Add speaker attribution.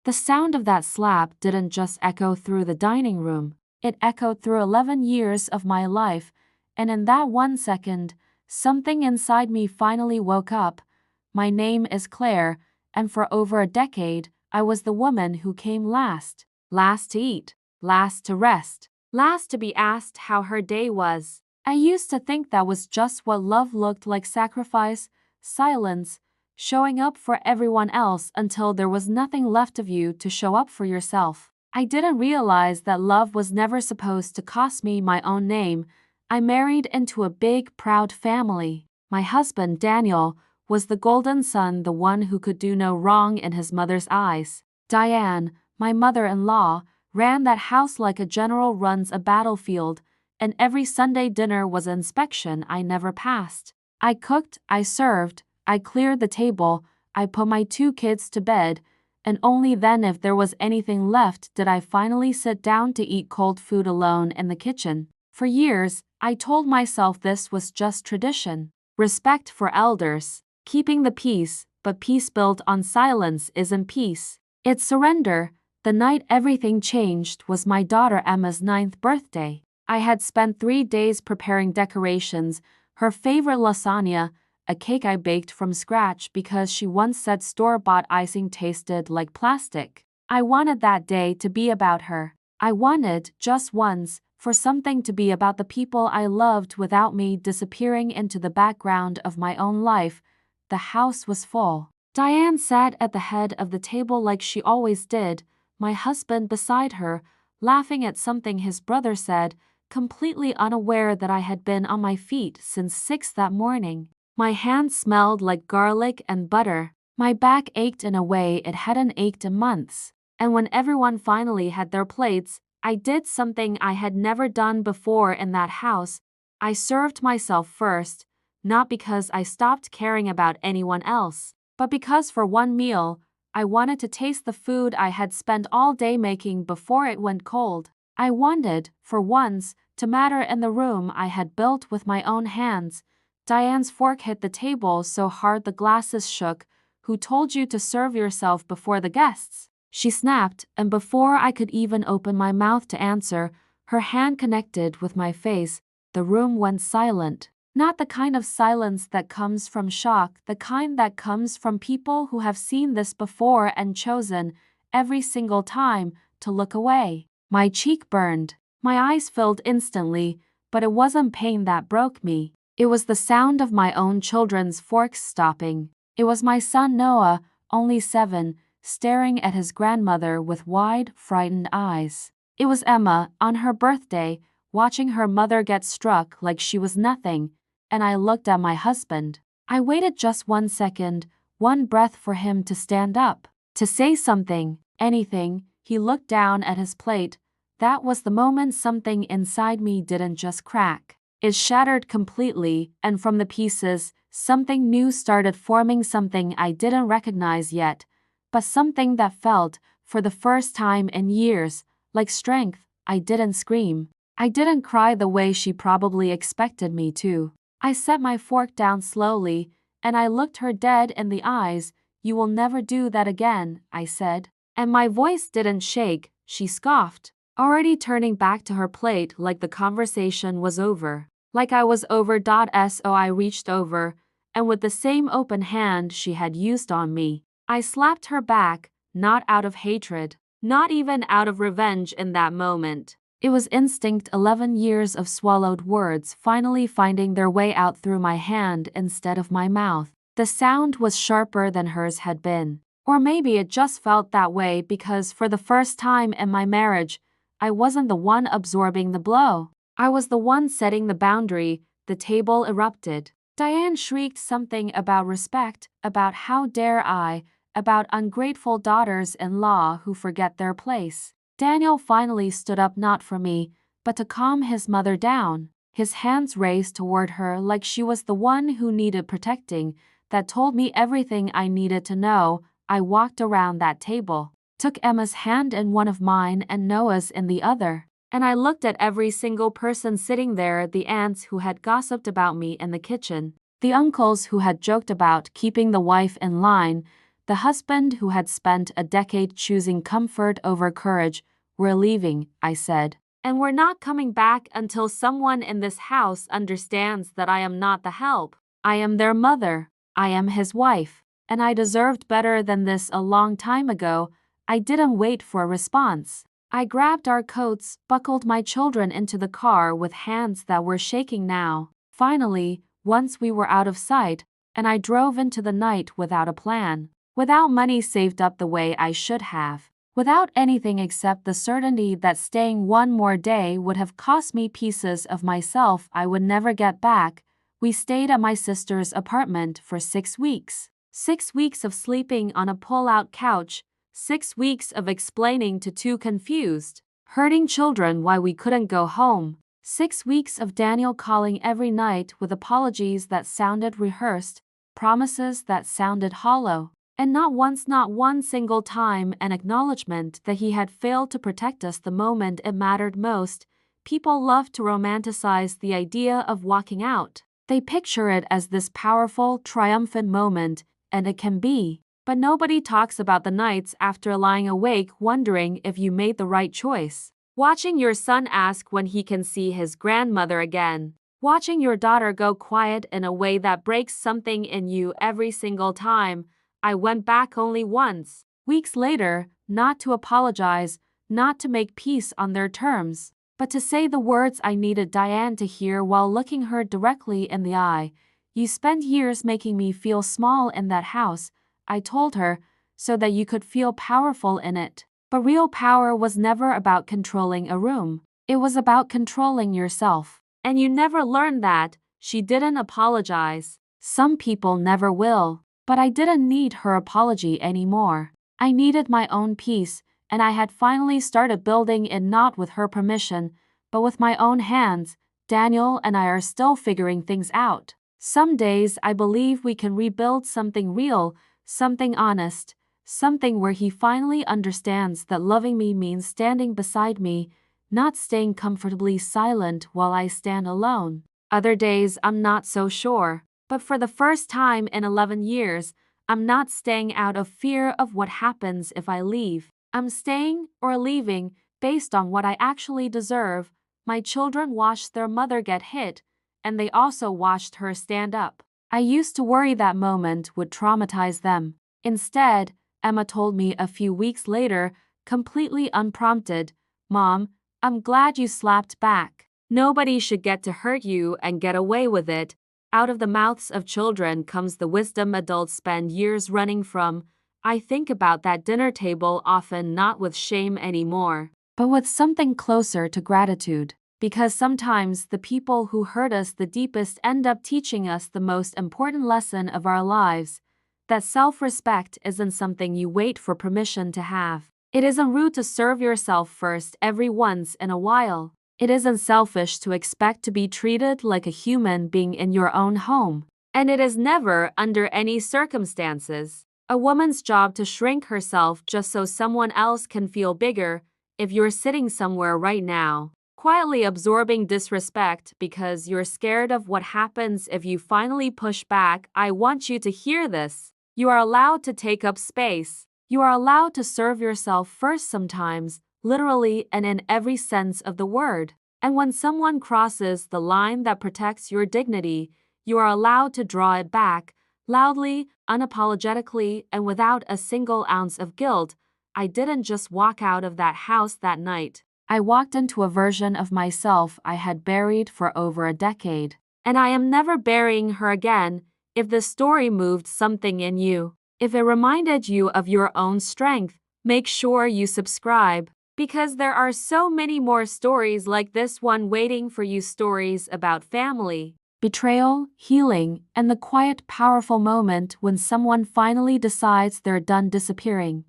Speaker 1: The sound of that slap didn't just echo through the dining room, it echoed through 11 years of my life, and in that 1 second, something inside me finally woke up. My name is Claire, and for over a decade, I was the woman who came last. Last to eat, last to rest, last to be asked how her day was. I used to think that was just what love looked like: sacrifice, silence, showing up for everyone else until there was nothing left of you to show up for yourself. I didn't realize that love was never supposed to cost me my own name. I married into a big, proud family. My husband, Daniel, was the golden son, the one who could do no wrong in his mother's eyes. Diane, my mother-in-law, ran that house like a general runs a battlefield, and every Sunday dinner was an inspection I never passed. I cooked, I served, I cleared the table, I put my 2 kids to bed, and only then, if there was anything left, did I finally sit down to eat cold food alone in the kitchen. For years, I told myself this was just tradition, respect for elders, keeping the peace, but peace built on silence isn't peace. It's surrender. The night everything changed was my daughter Emma's 9th birthday. I had spent 3 days preparing decorations, her favorite lasagna, a cake I baked from scratch because she once said store-bought icing tasted like plastic. I wanted that day to be about her. I wanted, just once, for something to be about the people I loved without me disappearing into the background of my own life. The house was full. Diane sat at the head of the table like she always did, my husband beside her, laughing at something his brother said, completely unaware that I had been on my feet since 6 that morning. My hands smelled like garlic and butter. My back ached in a way it hadn't ached in months. And when everyone finally had their plates, I did something I had never done before in that house. I served myself first, not because I stopped caring about anyone else, but because for one meal, I wanted to taste the food I had spent all day making before it went cold. I wanted, for once, to matter in the room I had built with my own hands. Diane's fork hit the table so hard the glasses shook. "Who told you to serve yourself before the guests?" she snapped, and before I could even open my mouth to answer, her hand connected with my face. The room went silent. Not the kind of silence that comes from shock, the kind that comes from people who have seen this before and chosen, every single time, to look away. My cheek burned. My eyes filled instantly, but it wasn't pain that broke me. It was the sound of my own children's forks stopping. It was my son Noah, only 7, staring at his grandmother with wide, frightened eyes. It was Emma, on her birthday, watching her mother get struck like she was nothing, and I looked at my husband. I waited just 1 second, one breath for him to stand up, to say something, anything. He looked down at his plate. That was the moment something inside me didn't just crack. It shattered completely, and from the pieces, something new started forming, something I didn't recognize yet, but something that felt, for the first time in years, like strength. I didn't scream. I didn't cry the way she probably expected me to. I set my fork down slowly, and I looked her dead in the eyes. "You will never do that again," I said. And my voice didn't shake. She scoffed, already turning back to her plate like the conversation was over. Like I was over. So I reached over, and with the same open hand she had used on me, I slapped her back, not out of hatred, not even out of revenge in that moment. It was instinct. 11 years of swallowed words finally finding their way out through my hand instead of my mouth. The sound was sharper than hers had been. Or maybe it just felt that way because for the first time in my marriage, I wasn't the one absorbing the blow. I was the one setting the boundary. The table erupted. Diane shrieked something about respect, about how dare I, about ungrateful daughters-in-law who forget their place. Daniel finally stood up, not for me, but to calm his mother down. His hands raised toward her like she was the one who needed protecting. That told me everything I needed to know. I walked around that table, took Emma's hand in one of mine and Noah's in the other, and I looked at every single person sitting there: the aunts who had gossiped about me in the kitchen, the uncles who had joked about keeping the wife in line, The husband who had spent a decade choosing comfort over courage. We're leaving, I said. And we're not coming back until someone in this house understands that I am not the help. I am their mother. I am his wife. And I deserved better than this a long time ago. I didn't wait for a response. I grabbed our coats, buckled my children into the car with hands that were shaking now. Finally, once we were out of sight, and I drove into the night without a plan, without money saved up the way I should have, without anything except the certainty that staying one more day would have cost me pieces of myself I would never get back. We stayed at my sister's apartment for 6 weeks. 6 weeks of sleeping on a pull-out couch, 6 weeks of explaining to two confused, hurting children why we couldn't go home, 6 weeks of Daniel calling every night with apologies that sounded rehearsed, promises that sounded hollow, and not once, not one single time, an acknowledgement that he had failed to protect us the moment it mattered most. People love to romanticize the idea of walking out. They picture it as this powerful, triumphant moment, and it can be. But nobody talks about the nights after lying awake wondering if you made the right choice. Watching your son ask when he can see his grandmother again. Watching your daughter go quiet in a way that breaks something in you every single time. I went back only once. Weeks later, not to apologize, not to make peace on their terms, but to say the words I needed Diane to hear while looking her directly in the eye. You spent years making me feel small in that house, I told her, so that you could feel powerful in it. But real power was never about controlling a room. It was about controlling yourself. And you never learned that. She didn't apologize. Some people never will. But I didn't need her apology anymore. I needed my own peace, and I had finally started building it not with her permission, but with my own hands. Daniel and I are still figuring things out. Some days I believe we can rebuild something real, something honest, something where he finally understands that loving me means standing beside me, not staying comfortably silent while I stand alone. Other days I'm not so sure, but for the first time in 11 years, I'm not staying out of fear of what happens if I leave. I'm staying or leaving based on what I actually deserve. My children watched their mother get hit, and they also watched her stand up. I used to worry that moment would traumatize them. Instead, Emma told me a few weeks later, completely unprompted, "Mom, I'm glad you slapped back. Nobody should get to hurt you and get away with it." Out of the mouths of children comes the wisdom adults spend years running from. I think about that dinner table often not with shame anymore, but with something closer to gratitude. Because sometimes the people who hurt us the deepest end up teaching us the most important lesson of our lives, that self-respect isn't something you wait for permission to have. It isn't rude to serve yourself first every once in a while. It isn't selfish to expect to be treated like a human being in your own home. And it is never, under any circumstances, a woman's job to shrink herself just so someone else can feel bigger. If you're sitting somewhere right now, quietly absorbing disrespect because you're scared of what happens if you finally push back, I want you to hear this. You are allowed to take up space. You are allowed to serve yourself first sometimes, literally and in every sense of the word. And when someone crosses the line that protects your dignity, you are allowed to draw it back, loudly, unapologetically, and without a single ounce of guilt. I didn't just walk out of that house that night. I walked into a version of myself I had buried for over a decade. And I am never burying her again. If the story moved something in you, if it reminded you of your own strength, make sure you subscribe, because there are so many more stories like this one waiting for you. Stories about family, betrayal, healing, and the quiet, powerful moment when someone finally decides they're done disappearing.